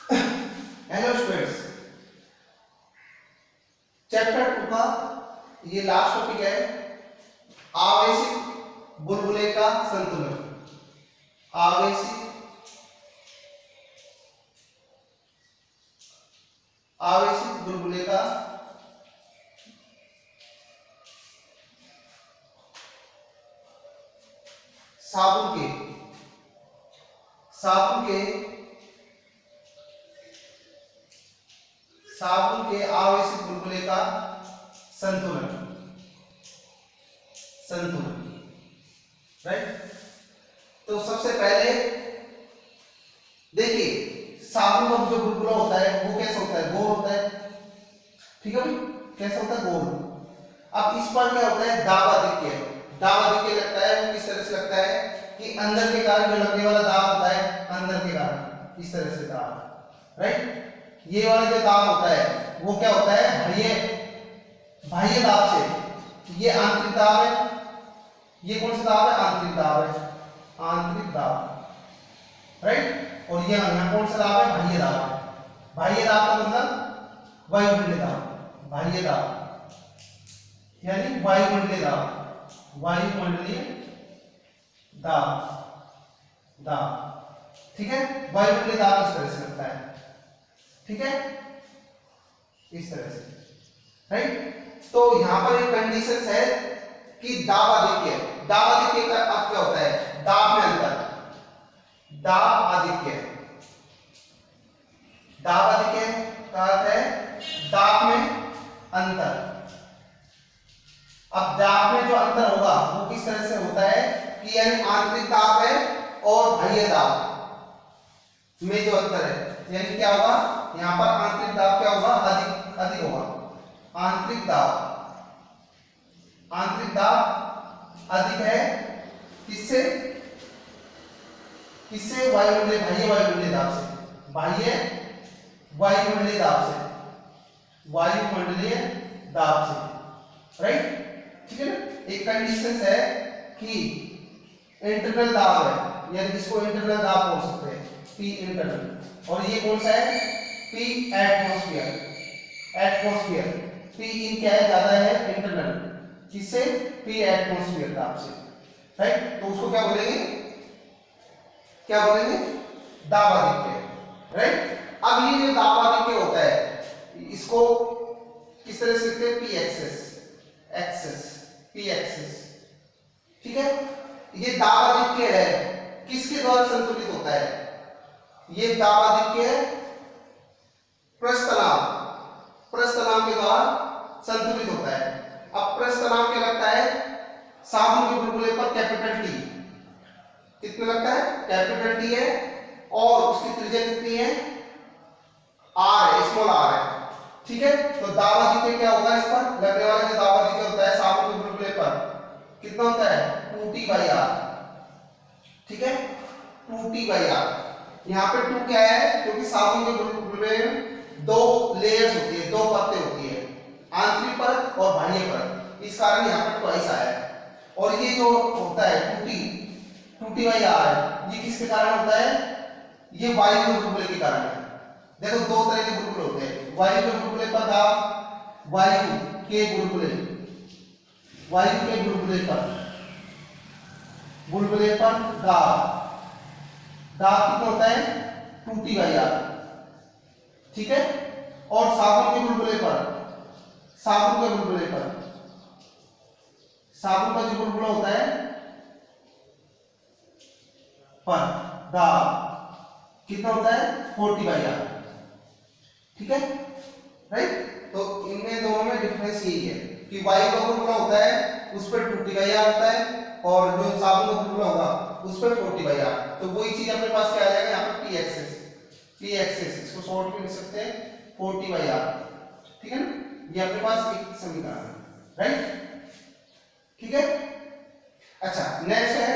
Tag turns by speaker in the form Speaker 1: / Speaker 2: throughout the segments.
Speaker 1: Hello students, chapter 2 का ये last topic है आवेशित बुलबुले का संतुलन। आवेशित बुलबुले का साबुन के आवेशित बुलबुले का संतुलन। राइट। तो सबसे पहले देखिए, साबुन का जो बुलबुला होता है वो कैसा होता है? गोल होता है। ठीक है भाई, कैसा होता है? गोल। अब इस पर क्या होता है? दाब आधिक्य लगता है। वो किस तरह से लगता है कि अंदर के कारण जो लगने वाला दाब होता है, अंदर के कारण इस तरह से दाब। राइट। ये वाला जो दाब होता है वो क्या होता है? बाह्य दाब से। ये आंतरिक दाब है। ये कौन सा दाब है? आंतरिक दाब। राइट। और ये यहाँ कौन सा दाब है? बाह्य दाब। बाह्य दाब का मतलब वायुमंडलीय दाब। बाह्य दाब यानी वायुमंडलीय दाब। ठीक है। वायुमंडलीय दाब इस तरह से लगता है। ठीक है, इस तरह से। राइट। तो यहां पर एक कंडीशन है कि दाब आधिक्य का अर्थ क्या होता है? दाब में अंतर। दाब आधिक्य का अर्थ है दाब में अंतर। अब दाब में जो अंतर होगा वो किस तरह से होता है कि यानी आंतरिक दाब है और बाह्य दाब में जो अंतर है, यानी क्या होगा? यहां पर आंतरिक दाब क्या होगा? अधिक होगा। आंतरिक दाब अधिक है। किससे? बाह्य वायुमंडलीय दाब से। राइट। ठीक है ना। एक कंडीशन है कि इंटरनल दाब है, यानी इसको इंटरनल दाब बोल सकते हैं, पी इंटरनल। और ये कौन सा है? P atmosphere. पी इन क्या है? ज्यादा है इंटरनल। किससे? पी एटमॉस्फेयर दाब से। राइट। तो उसको क्या बोलेंगे? दाब आधिक्य। राइट। अब ये जो दाब आधिक्य होता है इसको किस तरह से लिखते हैं? P excess. ठीक है। ये दाब आधिक्य है, किसके द्वारा संतुलित होता है? ये दाब आधिक्य प्रस्थनांक के द्वारा संतुलित होता है। अब प्रस्थनांक क्या लगता है? साबुन के बुलबुले पर कैपिटल T। कितना लगता है? कैपिटल T है। और उसकी त्रिज्या कितनी है? R है, स्मॉल r है। ठीक है। तो दाब आधिक्य क्या होगा? इस पर लगने वाला जो दाब आधिक्य होता है साबुन के बुलबुले पर कितना होता है? 2T/R। ठीक है, 2T/R। यहाँ पे 2 क्या है? क्योंकि साबुन के बुलबुले में 2 लेयर्स होती है, 2 परतें होती है, आंतरिक परत और बाह्य परत। इस कारण यहाँ पर ट्वाइस आया है। और ये जो होता है 2T/R, ये किसके कारण होता है? ये वायु के बुलबुले के कारण है। देखो, 2 तरह के बुलबुले होते हैं। वायु के बुलबुले पर दाब, वायु के बुलबुले पर दाब कितना होता है? 2T/R। ठीक है। और साबुन के बुलबुले पर साबुन का जो बुलबुला होता है पर दाब कितना होता है? 4T/R। ठीक है। राइट। तो इनमें दोनों में डिफरेंस यही है कि वायु का बुलबुला होता है उस पर 2T/R होता है, और जो साबुन का बुलबुला होगा उस पर 4T/R। तो वही चीज अपने पास क्या आ जाएगा? यहाँ पर P एक्सेस, इसको शॉर्ट में लिख सकते हैं 4T/R। ठीक है ना। ये अपने पास एक समीकरण है। राइट। ठीक है। अच्छा, नेक्स्ट है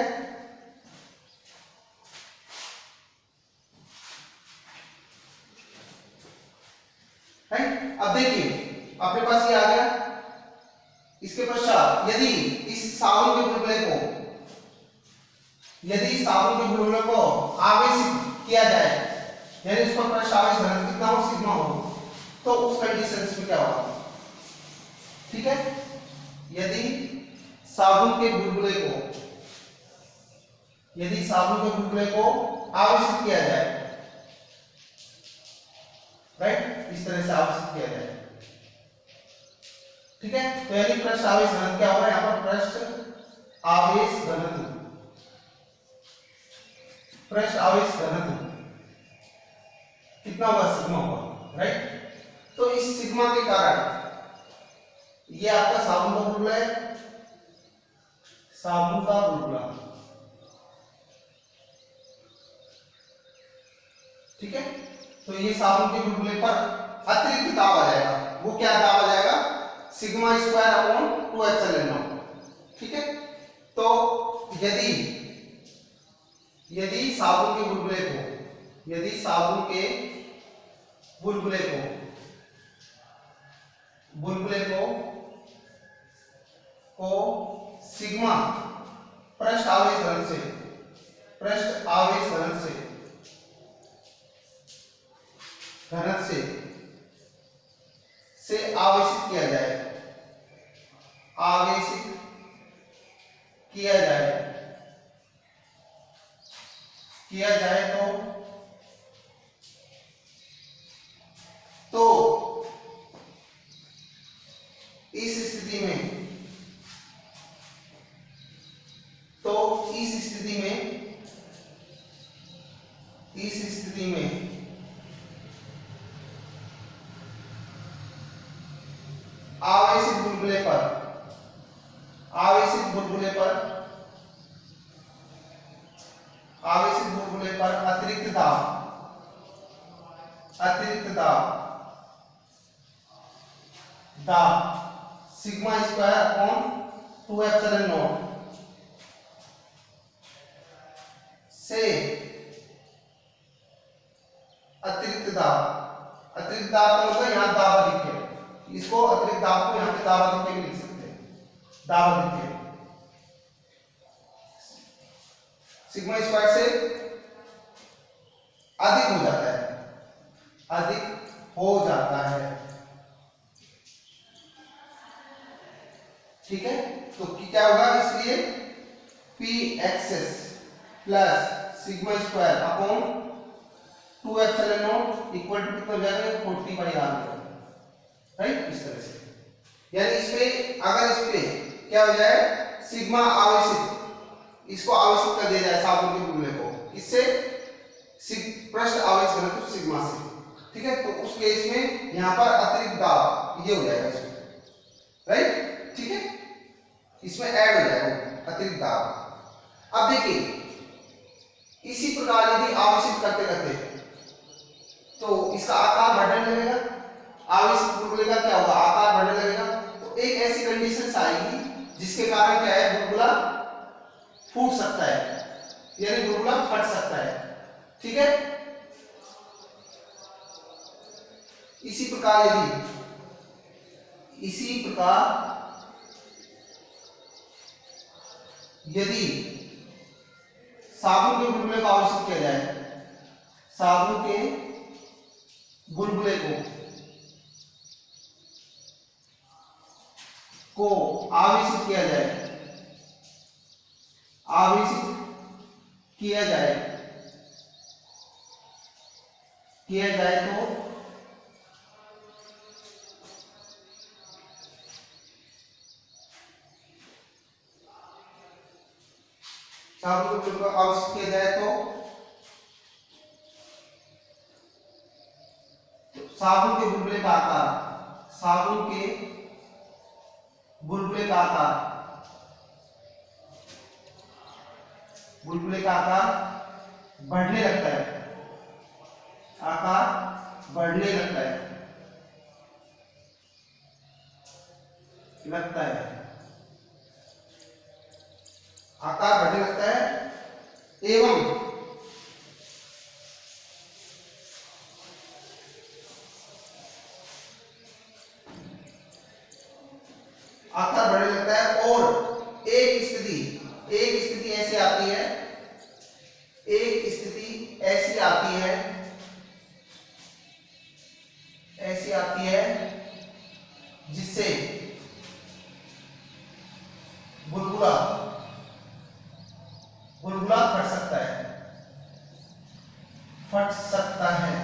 Speaker 1: राइट। अब देखिए, अपने पास ये आ गया। इसके पश्चात यदि इस साबुन के बुलबुले को आवेशित किया जाए यानी उसका पृष्ठ आवेश घनत्व कितना हो, सिग्मा हो, तो उस कंडीशन में क्या होगा, ठीक है। यदि साबुन के बुलबुले को आवेशित किया जाए, राइट, इस तरह से आवेशित किया जाए, ठीक है, तो यानी पृष्ठ आवेश घनत्व क्या होगा, यहाँ पर पृष्ठ आवेश घनत्व कितना होगा, सिग्मा होगा, राइट। तो इस सिग्मा के कारण ये आपका साबुन का बुलबुला है, साबुन का बुलबुला, ठीक है। तो ये साबुन के बुलबुले पर अतिरिक्त दाब आ जाएगा, वो क्या दाब आ जाएगा, sigma square upon 2 epsilon not, ठीक है। तो यदि साबुन के बुलबुले को सिग्मा पृष्ठ आवेश घनत्व से आवेशित किया जाए तो इस स्थिति में आवेशित बुलबुले पर अतिरिक्त दाब sigma square upon 2 epsilon not से अतिरिक्त दाब का मतलब यहाँ दाब अधिक है, इसको अतिरिक्त दाब को यहाँ पे दाब अधिक भी लिख सकते हैं, दाब अधिक सिग्मा स्क्वायर से अधिक हो जाता है, ठीक है। तो क्या होगा, इसलिए P excess plus sigma square upon 2 epsilon nought equal to कितना हो जाएगा, 40/r, राइट, इस तरह से। यानी अगर इस पे क्या हो जाए, सिग्मा इसको आवेशित कर दिया जाए साबुन के बुलबुले को, इससे पृष्ठ आवेश घनत्व सिग्मा से, ठीक है। तो उस केस में यहाँ पर अतिरिक्त दाब ये हो जाएगा इसमें, राइट, ठीक है, इसमें ऐड हो जाएगा अतिरिक्त दाब। अब देखिए इसी प्रकार यदि आवेशित करते तो इसका आकार बढ़ने लगेगा, आवेशित बुलबुले का क्या होगा, आकार बढ़ने लगेगा। तो एक ऐसी कंडीशन आएगी जिसके कारण क्या है, बुलबुला फूट सकता है, यानी बुलबुला फट सकता है, ठीक है। इसी प्रकार यदि साबुन के बुलबुले को आवेशित किया जाए, साबुन के बुलबुले को आवेशित किया जाए तो साबुन के बुलबुले को आवेशित किया जाए तो साबुन के बुलबुले का आकार बढ़ने लगता है, आकार बढ़ने लगता है एवं आकार बढ़ने लगता है। और एक स्थिति ऐसी आती है फट सकता है,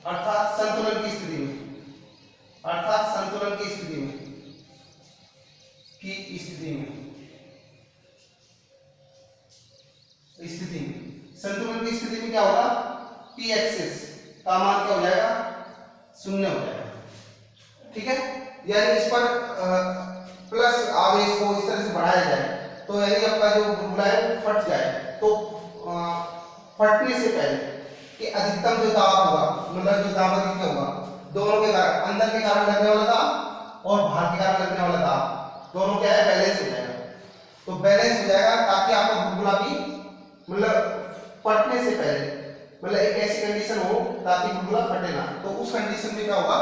Speaker 1: अर्थात संतुलन की स्थिति में, संतुलन की स्थिति में संतुलन की स्थिति में क्या होगा, पी एक्सिस का मान क्या हो जाएगा, 0 हो जाएगा। ठीक है, यानी इस पर प्लस आवेश को इस तरह से बढ़ाया जाए तो यानी आपका जो बुलबुला है वो फट जाए। तो फटने से पहले कि अधिकतम जो दाब होगा, मतलब जो दाब कितना होगा, दोनों के कारण, अंदर के कारण लगने वाला दाब और बाहर के कारण लगने वाला दाब, दोनों क्या है, बैलेंस हो जाएगा। तो बैलेंस हो जाएगा ताकि आपका बुलबुला भी मतलब फटने से पहले, मतलब एक ऐसी कंडीशन हो ताकि बुलबुला फटे ना। तो उस कंडीशन में क्या होगा,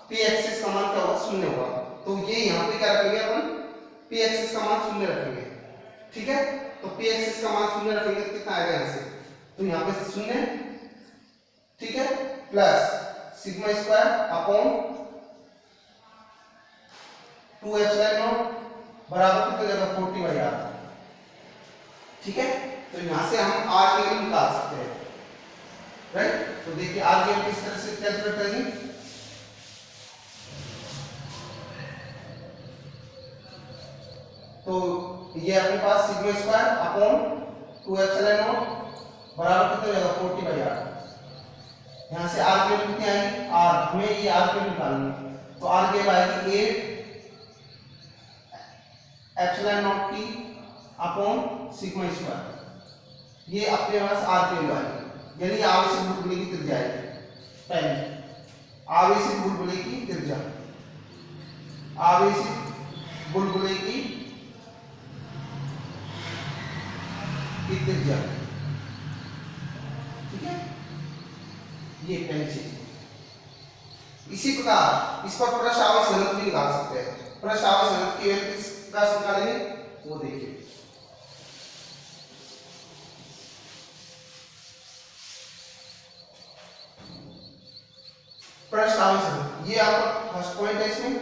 Speaker 1: पी एक्सिस का मान क्या होगा, 0 होगा। तो ये यहाँ पे क्या रखेंगे अपन, पी एक्सिस का मान 0 रखेंगे। ठीक है, तो पी एक्सिस का मान 0 रखेंगे तो कितना आएगा यहाँ से, तो यहाँ पे 0, ठीक है, plus sigma square upon 2 epsilon naught बराबर कितने जगह 40/r। ठीक है, तो यहाँ से हम आर की वैल्यू निकाल सकते हैं, राइट। तो देखिए आर की वैल्यू किस तरह से कैलकुलेट करेंगे, तो ये अपने पास sigma square upon 2 epsilon naught बराबर कितने हो जाएगा 40/r। यहाँ से आर की वैल्यू कितनी आएगी, आर, हमें ये आर की वैल्यू निकालनी है। तो आर की वैल्यू आएगी 8 epsilon nought T upon sigma square, ये अपने पास आर की वैल्यू आएगी, यानी आवेशित बुलबुले की त्रिज्या आएगी। पहले आवेशित बुलबुले की त्रिज्या, आवेशित बुलबुले की त्रिज्या, ठीक है, ये पहली चीज। इसी प्रकार इस पर पृष्ठ आवेश घनत्व भी निकाल सकते हैं। पृष्ठ आवेश घनत्व की वैल्यू किस प्रकार से निकालेंगे वो देखिए। पृष्ठ आवेश घनत्व, ये आपका फर्स्ट पॉइंट है इसमें।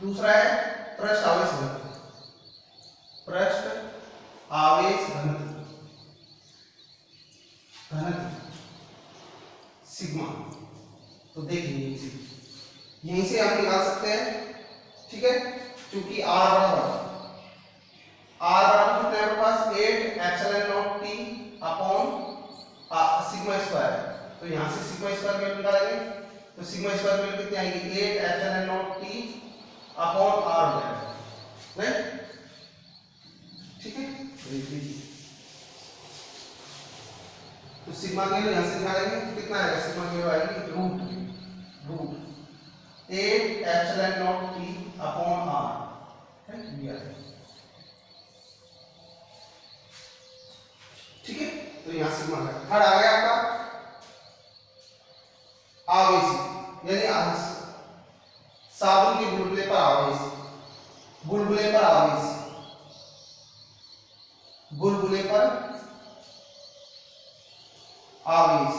Speaker 1: दूसरा है पृष्ठ आवेश घनत्व, पृष्ठ आवेश घनत्व सिग्मा। तो देखिए यहीं से हम निकाल सकते हैं, ठीक है, क्योंकि आर बराबर कितना है हमारे पास 8 epsilon nought T upon sigma square. तो यहां से सिग्मा स्क्वायर की वैल्यू निकालेंगे, तो सिग्मा स्क्वायर की वैल्यू कितनी आएगी, 8 epsilon nought T upon R हो जाएगा, राइट। ठीक है, देखिए तो सिग्मा की वैल्यू यहां से निकालेंगे, कितना आएगा, सिग्मा की वैल्यू आएगी root 8 epsilon nought T upon R, ठीक है। तो यहां सिग्मा है। थर्ड आ गया आपका आवेश, यानी साबुन के बुलबुले पर आवेश, बुलबुले पर आवेश, बुलबुले पर आवेश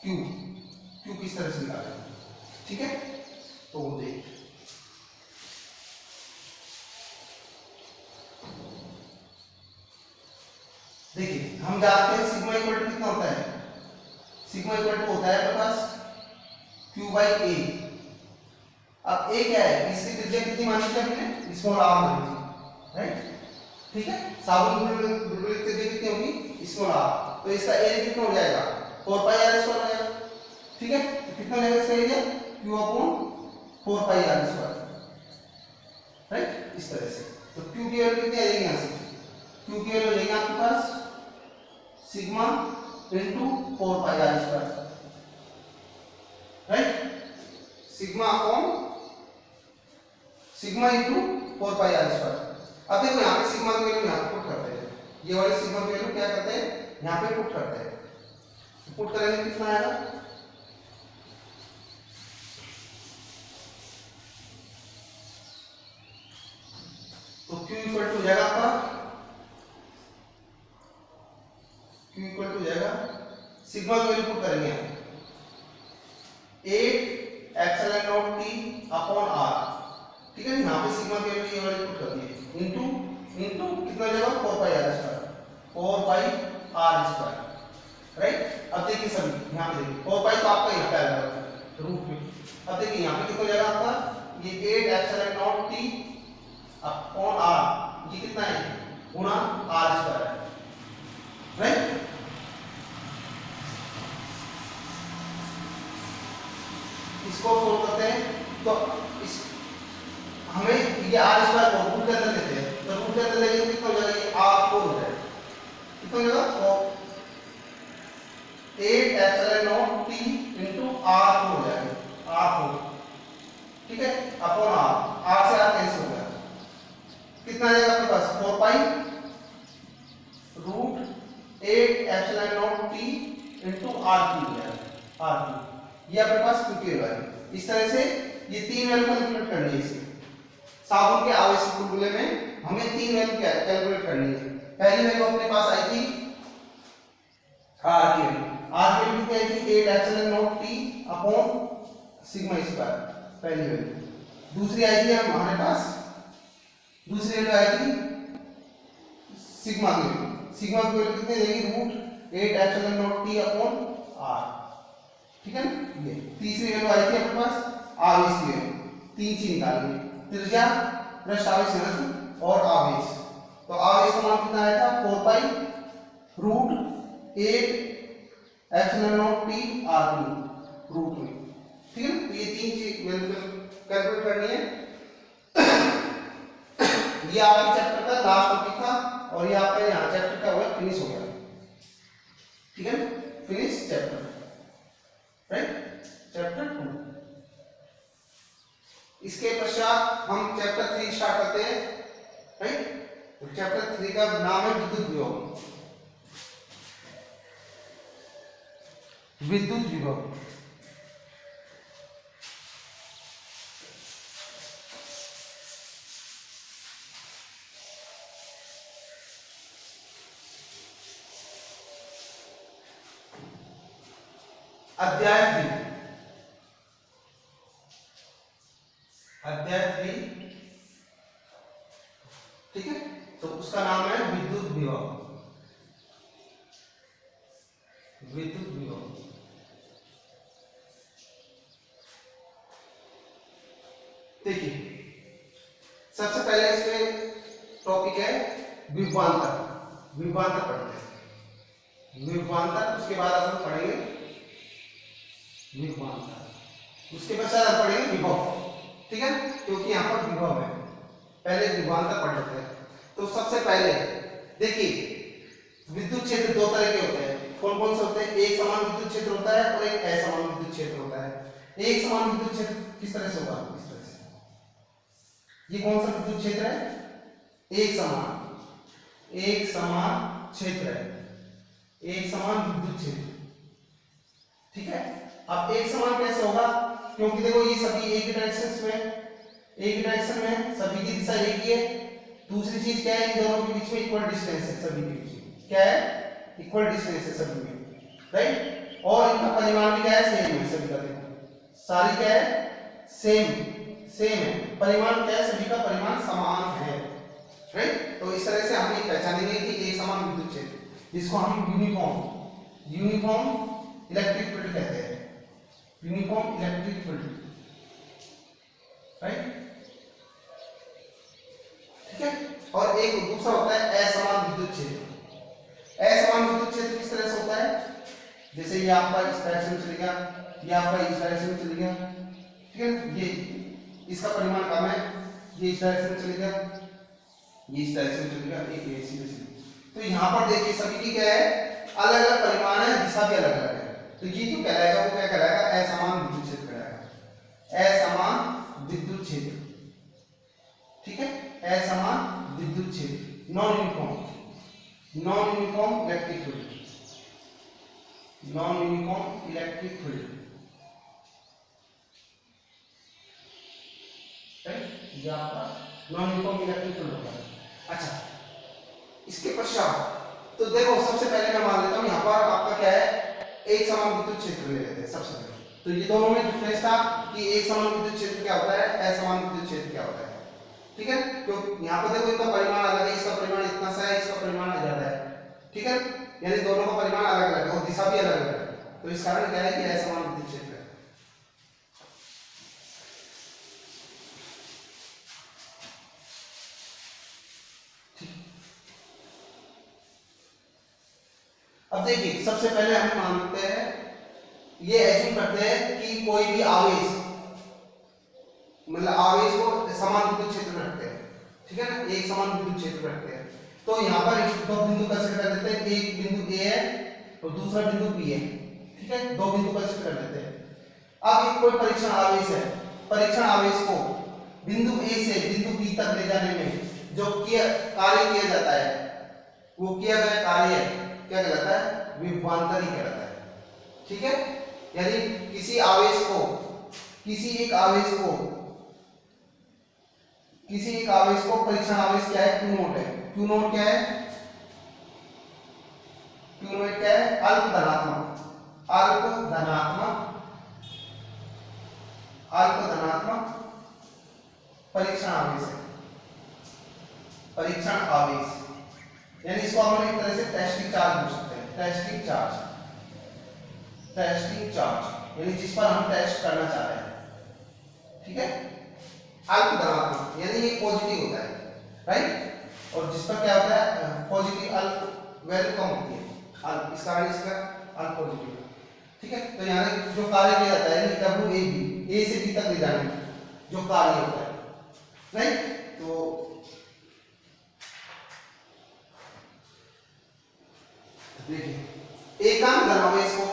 Speaker 1: क्यू किस तरह से निकालेंगे, ठीक है। तो वो देखिए हम जानते हैं सिग्मा इक्वल टू कितना होता है, सिग्मा इक्वल टू होता है अपने पास q/a। अब a क्या है, इसकी त्रिज्या कितनी मानी थी हमने, स्मॉल r मानी थी, राइट। ठीक है, साबुन बुलबुले की त्रिज्या कितनी होगी, स्मॉल r। तो इसका एरिया कितना हो जाएगा, 4πr² हो जाएगा, ठीक है। तो कितना हो जाएगा इसका एरिया, q/4πr², राइट, इस तरह से। तो q की वैल्यू कितनी आ जाएगी, यहां से q की वैल्यू हो जाएगी आपके पास sigma into 4πr², right, sigma upon sigma into 4πr²। अब देखो यहाँ पे सिग्मा की वैल्यू यहाँ पे पुट करते हैं, ये वाली सिग्मा की वैल्यू क्या करते हैं, यहाँ पे पुट करते हैं। पुट करेंगे कितना आएगा, तो Q इक्वल टू हो जाएगा आपका, Q इक्वल टू हो जाएगा सिग्मा की वैल्यू पुट करेंगे 8 epsilon nought T upon r, ठीक है, यहाँ पे सिग्मा की वैल्यू ये वाली पुट कर दी इनटू इनटू कितना हो जाएगा 4 पाई r स्क्वायर, 4 पाई r स्क्वायर, राइट। अब देखिए सभी यहाँ पे देखिए 4 पाई तो आपका यहाँ पे आ जाएगा रूट में। अब देखिए यहाँ पे कितना हो जाएगा आपका ये 8 epsilon nought t upon r, ये कितना है गुणा r स्क्वायर है, राइट। इसको सोल्व करते हैं तो इस हमें ये r स्क्वायर को रूट के अंदर लेते हैं, तो रूट के अंदर लेंगे कितना हो जाएगा ये r4 हो जाएगा, कितना हो जाएगा 8 epsilon nought t into r4 हो जाएगा r4, ठीक है, अपॉन r से r कैंसिल हो गया, कितना आ जाएगा आपके पास 4 pi root 8 epsilon nought t into r3 हो जाएगा r3, ये आपके पास क्योंकि है। इस तरह से ये तीन वैल्यू कैलकुलेट करनी है इसमें, साबुन के आवेशित बुलबुले में हमें तीन वैल्यू कैलकुलेट करनी है। पहली वैल्यू अपने पास आई थी r की वैल्यू कितनी आई थी 8 epsilon nought t upon sigma square, पहली वैल्यू। दूसरी आई थी हमारे पास, दूसरी वैल्यू आई थी सिग्मा की वैल्यू, सिग्मा की वैल्यू कितनी देगी root 8 epsilon nought t upon r, ठीक है ना। ये तीसरी वैल्यू आई थी अपने पास आवेश की वैल्यू, तीन चीज निकालेंगे, त्रिज्या पृष्ठ आवेश घनत्व और आवेश। तो आवेश का मान कितना आया था 4 pi root 8 epsilon nought t r3 root में, ठीक है। तो ये तीन चीज वैल्यू कैलकुलेट करनी है। ये आपके चैप्टर का लास्ट टॉपिक था और ये आपका यहाँ चैप्टर का हुआ फिनिश हो गया, ठीक है, फिनिश चैप्टर, राइट, चैप्टर 2। इसके पश्चात हम चैप्टर 3 स्टार्ट करते हैं, राइट। तो चैप्टर 3 का नाम है विद्युत विभव, विद्युत विभव। अध्याय 3, अध्याय 3, ठीक है। तो उसका नाम है विद्युत विभव, विद्युत विभव। देखिए सबसे पहले इसमें टॉपिक है विभवांतर, विभवांतर पढ़ते हैं, विभवांतर। उसके बाद अपन पढ़ेंगे विभवांतर, उसके पश्चात हम पढ़ेंगे विभव, ठीक है, क्योंकि यहाँ पर विभव है। पहले विभवांतर पढ़ लेते हैं। तो सबसे पहले देखिए विद्युत क्षेत्र दो तरह के होते हैं, कौन कौन से होते हैं, एक समान विद्युत क्षेत्र होता है और एक असमान विद्युत क्षेत्र होता है। एक समान विद्युत क्षेत्र किस तरह से होगा, इस तरह से। ये कौन सा विद्युत क्षेत्र है, एक समान, एक समान क्षेत्र है, एक समान विद्युत क्षेत्र, ठीक है। अब एक समान कैसे होगा, क्योंकि देखो ये सभी एक ही डायरेक्शन में, एक ही डायरेक्शन में सभी की दिशा एक ही है। दूसरी चीज क्या है, इन दोनों के बीच में इक्वल डिस्टेंस है, सभी के बीच में क्या है, इक्वल डिस्टेंस है सभी में, राइट। और इनका परिमाण भी क्या है, सेम है सभी का, देखो सारी क्या है, सेम है, परिमाण क्या है, सभी का परिमाण समान है, राइट। तो इस तरह से हम ये पहचानेंगे कि एक समान विद्युत क्षेत्र, जिसको हम यूनिफॉर्म इलेक्ट्रिक फील्ड कहते हैं, यूनिफॉर्म इलेक्ट्रिक फील्ड, राइट, ठीक है। और एक दूसरा होता है असमान विद्युत क्षेत्र। असमान विद्युत क्षेत्र किस तरह से होता है, जैसे ये आपका इस डायरेक्शन में चलेगा, ये आपका इस डायरेक्शन में चलेगा, ठीक है, ये इसका परिमाण कम है, ये इस डायरेक्शन में चलेगा, ये इस डायरेक्शन में चलेगा, ये इसी में चलेगा। तो यहाँ पर देखिए सभी की क्या है, अलग अलग परिमाण है, दिशा भी अलग अलग है। तो ये जो कहलाएगा वो क्या कहलाएगा, असमान विद्युत क्षेत्र कहलाएगा, असमान विद्युत क्षेत्र, ठीक है, असमान विद्युत क्षेत्र, non uniform electric field, non uniform electric field, right, ये आपका नॉन यूनिफॉर्म इलेक्ट्रिक फील्ड होगा। अच्छा, इसके पश्चात तो देखो सबसे पहले मैं मान लेता हूं यहाँ पर आपका क्या है, एक समान विद्युत क्षेत्र ले लेते हैं सबसे पहले। तो ये दोनों में डिफरेंस था कि एक समान विद्युत क्षेत्र क्या होता है, असमान विद्युत क्षेत्र क्या होता है। ठीक है, क्यों यहाँ पर देखो इनका परिमाण अलग है, इसका परिमाण इतना सा है, इसका परिमाण ज्यादा है, ठीक है, यानी दोनों का परिमाण अलग अलग है और दिशा भी अलग अलग है, तो इस कारण क्या है कि असमान विद्युत क्षेत्र है। अब देखिए सबसे पहले हम मानते हैं, ये एज्यूम करते हैं कि कोई भी आवेश, मतलब आवेश को समान विद्युत क्षेत्र में रखते हैं, ठीक है ना, एक समान विद्युत क्षेत्र में रखते हैं। तो यहाँ पर दो बिंदु कंसीडर कर लेते हैं, एक बिंदु ए है और दूसरा बिंदु बी है, ठीक है, दो बिंदु कंसीडर कर लेते हैं। अब एक कोई परीक्षण आवेश है, परीक्षण आवेश को बिंदु ए से बिंदु बी तक ले जाने में जो कार्य किया जाता है, वो किया गया कार्य क्या कहलाता है, विभवांतर ही कहलाता है, ठीक है। यानी किसी आवेश को, किसी एक आवेश को परीक्षण आवेश क्या है, क्यू नोट है, क्यू नोट क्या है, क्यू नोट क्या है, अल्प धनात्मक परीक्षण आवेश है, परीक्षण आवेश, यानी इसको हम एक तरह से टेस्टिंग चार्ज बोल सकते हैं, टेस्टिंग चार्ज यानी जिस पर हम टेस्ट करना चाह रहे हैं, ठीक है। अल्प धनात्मक यानी ये पॉजिटिव होता है, राइट, और जिस पर क्या होता है, पॉजिटिव अल्प वैल्यू कम होती है, अल्प, इस कारण इसका अल्प पॉजिटिव, ठीक है। तो यहाँ जो कार्य किया जाता है डब्ल्यू ए बी, ए से बी तक ले जाने जो कार्य होता है, राइट। तो देखिए एकांक धनावेश को,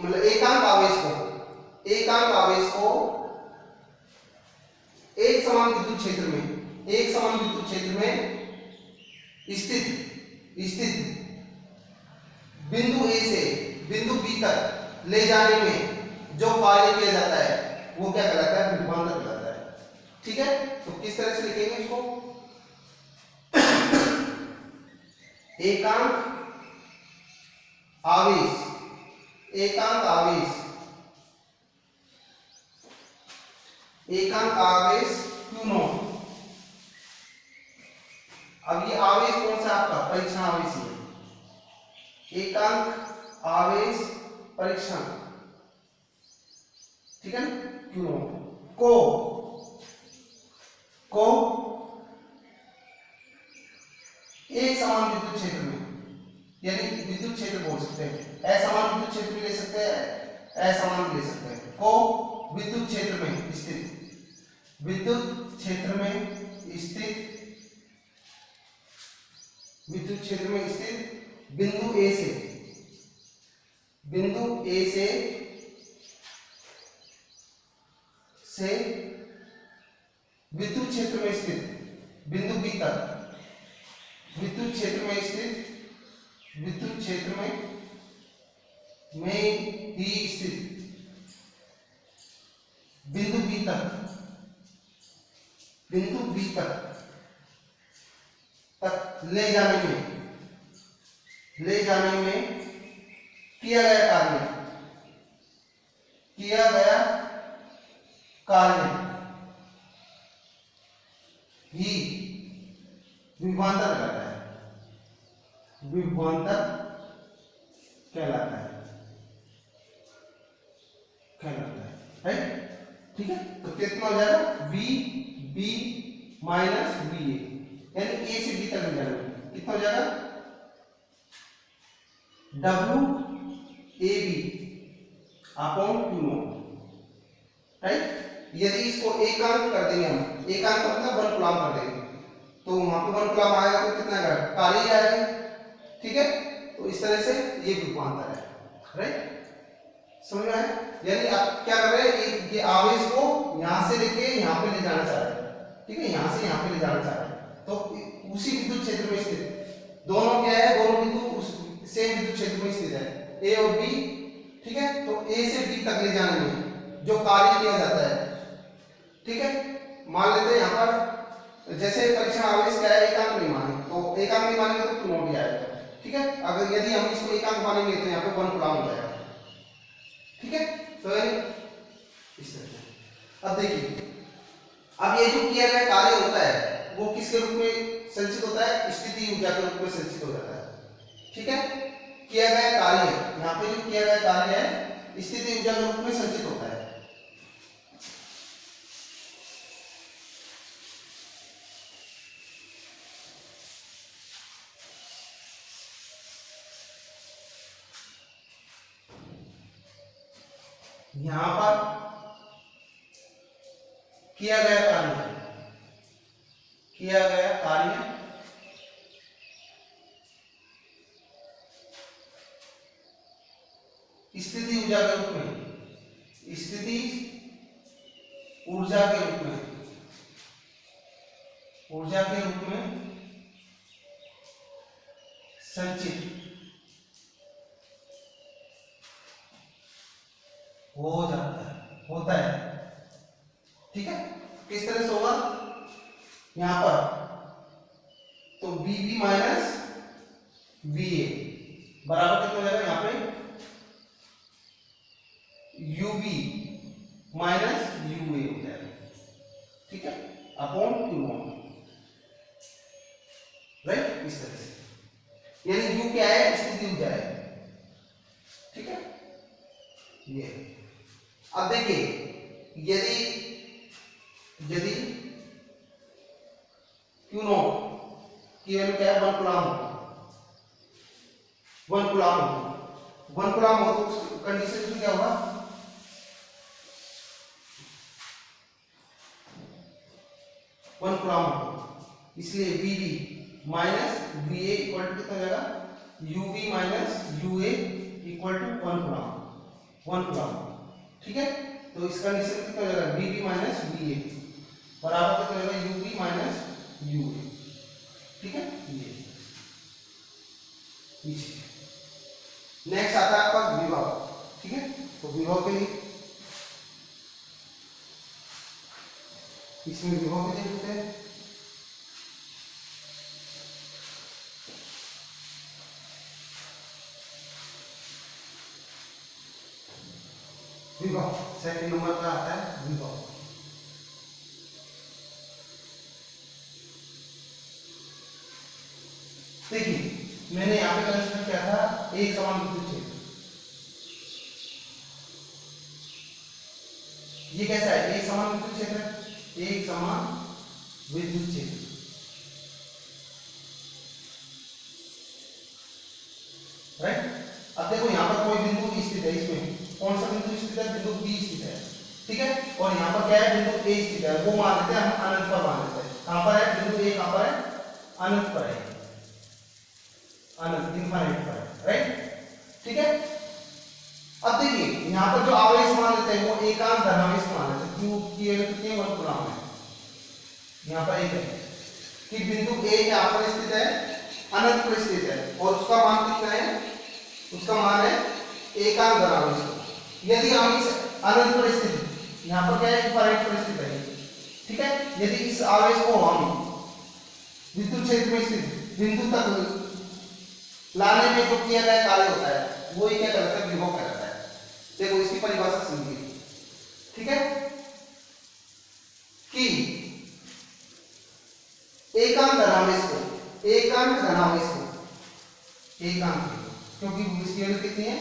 Speaker 1: मतलब एकांक आवेश को एक समान विद्युत क्षेत्र में स्थित बिंदु ए से बिंदु बी तक ले जाने में जो कार्य किया जाता है वो क्या कहलाता है, विभवांतर कहलाता है, ठीक है। तो किस तरह से लिखेंगे इसको, एकांक आवेश क्यू नॉट। अब ये आवेश कौन सा आपका, परीक्षण आवेश है, एकांक आवेश परीक्षण, ठीक है, क्यू नॉट को एक समान विद्युत क्षेत्र में, यानी विद्युत क्षेत्र बोल सकते हैं, असमान विद्युत क्षेत्र भी ले सकते हैं, असमान भी ले सकते हैं, को विद्युत क्षेत्र में स्थित बिंदु ए से विद्युत क्षेत्र में स्थित बिंदु बी तक, विद्युत क्षेत्र में ही स्थित बिंदु बी तक ले जाने में किया गया कार्य ही विभवांतर कहलाता है, राइट, ठीक है। तो कितना हो जाएगा, V B minus V A, यानी ए से बी तक ले जाना, कितना हो जाएगा, W A B upon Q nought, right. यदि इसको एकांक कर देंगे हम, एकांक मतलब 1 कूलम कर देंगे, तो वहां पे 1 कूलम आएगा तो कितना आएगा, कार्य आएगा, ठीक है। तो इस तरह से ये विभवांतर है, राइट, समझ में आया। यानी आप क्या कर रहे हैं, ये आवेश को यहां से लेके यहां पे ले जाना चाह रहे हैं, ठीक है, यहां से यहां पे ले जाना चाह रहे हैं, तो उसी विद्युत क्षेत्र में स्थित दोनों क्या है, दोनों बिंदु उस सेम विद्युत क्षेत्र में स्थित है, ए और बी, ठीक है। तो ए से बी तक ले जाने में जो कार्य किया जाता है, ठीक है, मान लेते हैं यहाँ पर जैसे परीक्षण आवेश क्या है, एकांक नहीं माने, तो एकांक नहीं मानेंगे तो क्यू नॉट भी आएगा, ठीक है। अगर यदि हम इसको एकांक मानेंगे तो यहाँ पे 1 कूलम हो जाएगा, ठीक है। तो इस तरह। अब देखिए, अब ये जो किया गया कार्य होता है वो किसके रूप में संचित होता है, स्थिति ऊर्जा के रूप में संचित हो जाता है। ठीक है, किया गया कार्य, यहाँ पे जो किया गया कार्य है स्थिति ऊर्जा के रूप में संचित होता है। यहां पर किया गया कार्य स्थिति ऊर्जा के रूप में, स्थिति ऊर्जा के रूप में, ऊर्जा के रूप में संचित हो जाता है, होता है। ठीक है, किस तरह से होगा, यहां पर तो VB माइनस VA बराबर कितना हो जाएगा, यहां पे UB माइनस UA हो जाएगा। ठीक है, अपॉन Q0, राइट, इस तरह से। यानी U क्या है, स्थिति ऊर्जा है। ठीक है, ये अब देखिए, यदि Q0 की वैल्यू क्या है, 1 कूलम हो, 1 कूलम हो, 1 कूलम हो तो कंडीशन में क्या होगा, 1 कूलम हो, इसलिए VB minus VA equal to कितना हो जाएगा, UB minus UA equal to 1 coulomb. ठीक है, तो इस कंडीशन कितना हो जाएगा, VB माइनस VA बराबर कितना हो जाएगा, UB माइनस UA। ठीक है, ये नेक्स्ट आता है आपका विभव। ठीक है, तो विभव के लिए इसमें विभव के लिए लिखते हैं, विभव सेकंड नंबर पर आता है विभव। देखिए मैंने यहाँ पे कंसीडर किया था एक समान विद्युत क्षेत्र, ये कैसा है, एक समान विद्युत क्षेत्र, एक समान विद्युत क्षेत्र। राइट, अब देखो यहाँ पर कोई बिंदु स्थित है, इसमें कौन सा बिंदु स्थित है, बिंदु B स्थित है। ठीक है, और यहाँ पर क्या है, बिंदु A स्थित है, वो मान लेते हैं हम अनंत पर मान लेते हैं। कहां पर है बिंदु A, कहां पर है, अनंत पर है, अनंत इनफाइनाइट पर है। राइट, ठीक है, अब देखिए यहाँ पर जो आवेश मान लेते हैं वो एकांक धनावेश मान लेते हैं। क्यों की वैल्यू कितनी है, 1 कूलम है। यहाँ पर एक है कि बिंदु A यहाँ पर स्थित है, अनंत पर स्थित है, और उसका मान कितना है, उसका मान है एकांक धनावेश। यदि हम इस अनंत पर स्थित, यहाँ पर क्या है, इनफाइनाइट पर स्थित है। ठीक है, यदि इस आवेश को हम विद्युत क्षेत्र में स्थित बिंदु तक लाने में जो किया गया कार्य होता है वो ही क्या कहलाता है, विभव कहलाता है। देखो इसकी परिभाषा समझिए। ठीक है, कि एकांक धनावेश को, क्योंकि इसकी वैल्यू कितनी है,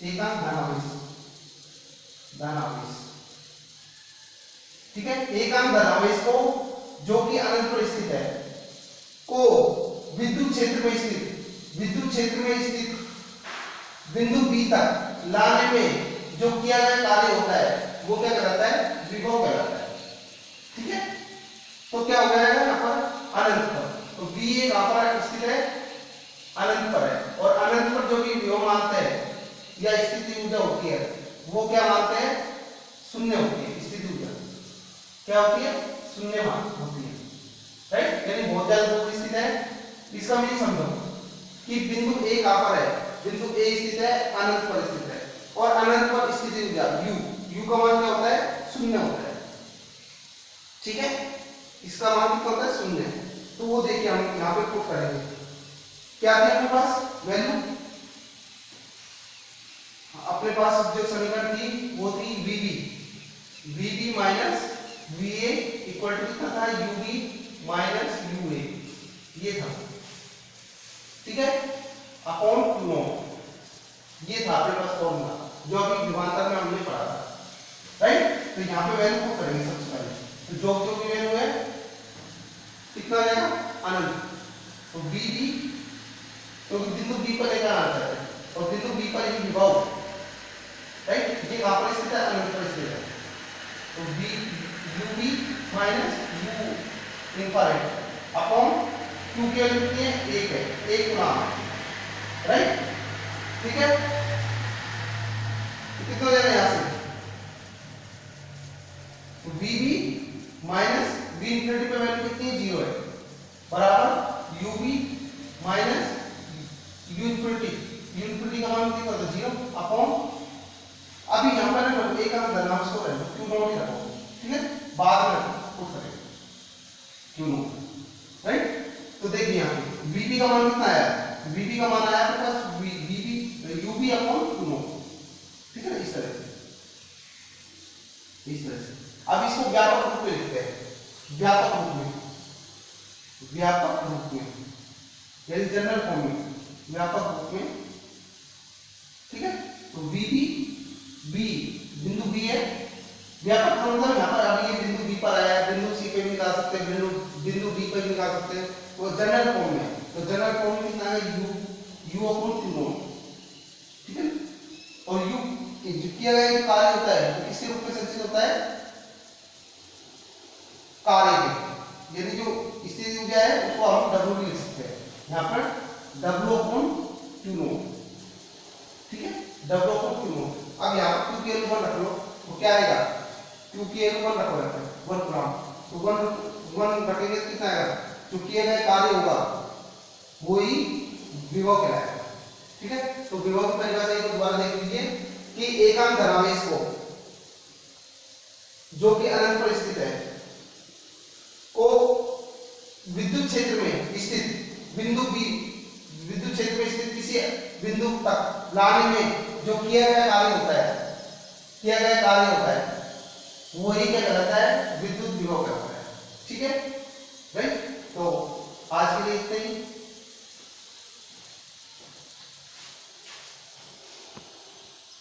Speaker 1: एकांक धनावेश। ठीक है, एकांक धनावेश को जो कि अनंत पर स्थित है को विद्युत क्षेत्र में स्थित बिंदु B तक लाने में जो किया गया कार्य होता है वो क्या कहलाता है, विभव कहलाता है। ठीक है, तो क्या हो जाएगा यहाँ पर अनंत पर, तो B कहां पर स्थित है, अनंत पर है, और अनंत पर जो भी विभव मानते हैं या स्थिति ऊर्जा होती है वो क्या मानते हैं, शून्य होती है। स्थिति ऊर्जा क्या होती है, शून्य मान होती है। राइट, यानी बहुत ज्यादा दूर स्थित है। इसका मीनिंग समझो कि बिंदु A कहां पर है, बिंदु A स्थित है, अनंत पर स्थित है, और अनंत पर स्थिति ऊर्जा U का मान क्या होता है, शून्य होता है। ठीक है, इसका मान कितना होता है, शून्य। तो वो देखिए हम यहाँ पे पुट करेंगे, क्या थी अपने पास वैल्यू, अपने पास जो समीकरण थी वो थी VB minus VA equal to कितना था, UB माइनस यू ए, ये था, ठीक है, अपॉन क्यू नॉट। ये था आपके पास फॉर्मूला जो अभी विभवांतर में हमने पढ़ा था, राइट। तो यहाँ पे वैल्यू को करेंगे सबसे पहले, तो जो जो भी वैल्यू है कितना आ जाएगा, अनंत। तो बी बी, तो बिंदु बी पर लेकर आना चाहते हैं और बिंदु बी पर ही विभव, राइट, ये कहां पर स्थित है, अनंत पर स्थित है। तो B U B minus U infrared upon Q की वैल्यू कितनी है, 1 है, 1 गुना, राइट, ठीक है। तो कितना हो जाएगा यहां से, तो B B minus B infinity पे वैल्यू कितनी है, 0 है, बराबर U B minus U infinity का मान कितना था, 0 अपॉन, अभी यहां पर ना एक काम करना, उसको रखो क्यू नॉट ही रखो, ठीक है, बाद में पुट करेंगे क्यू नॉट, राइट। तो देखिए यहां पे वीबी का मान कितना आया, वीबी का मान आया आपके पास वीबी यूबी अपॉन क्यू नॉट, ठीक है, इस तरह से। अब इसको व्यापक रूप में लिखते हैं, व्यापक रूप में, व्यापक रूप में यानी जनरल फॉर्म में, व्यापक रूप में, ठीक है। तो वीबी बी, बिंदु बी है, व्यापक फॉर्म मतलब यहाँ पर अभी ये बिंदु बी पर आया है, बिंदु सी पे भी निकाल सकते हैं, बिंदु डी पर भी निकाल सकते हैं, तो जनरल फॉर्म में, तो जनरल फॉर्म में कितना है, यू अपॉन क्यू नॉट, ठीक है। और यू जो किया गया कार्य होता है तो किसके रूप में संचित होता है, कार्य के, यानी जो स्थिति ऊर्जा है उसको हम W भी लिख सकते हैं, यहाँ पर W अपॉन क्यू नॉट, ठीक है, W अपॉन क्यू नॉट। अब यहाँ पर Q की वैल्यू 1 रख लो, तो क्या आएगा, Q की वैल्यू 1 रखो, 1 ग्राम, तो 1 रखेंगे तो कितना आएगा, जो किया गया कार्य होगा वही विभव कहलाएगा, ठीक है। तो विभव की परिभाषा एक दोबारा देख लीजिए कि एकांक धनावेश को जो कि अनंत पर स्थित है को विद्युत क्षेत्र में स्थित बिंदु बी, विद्युत क्षेत्र में स्थित किसी बिंदु तक लाने में जो किया गया कार्य होता है, किया गया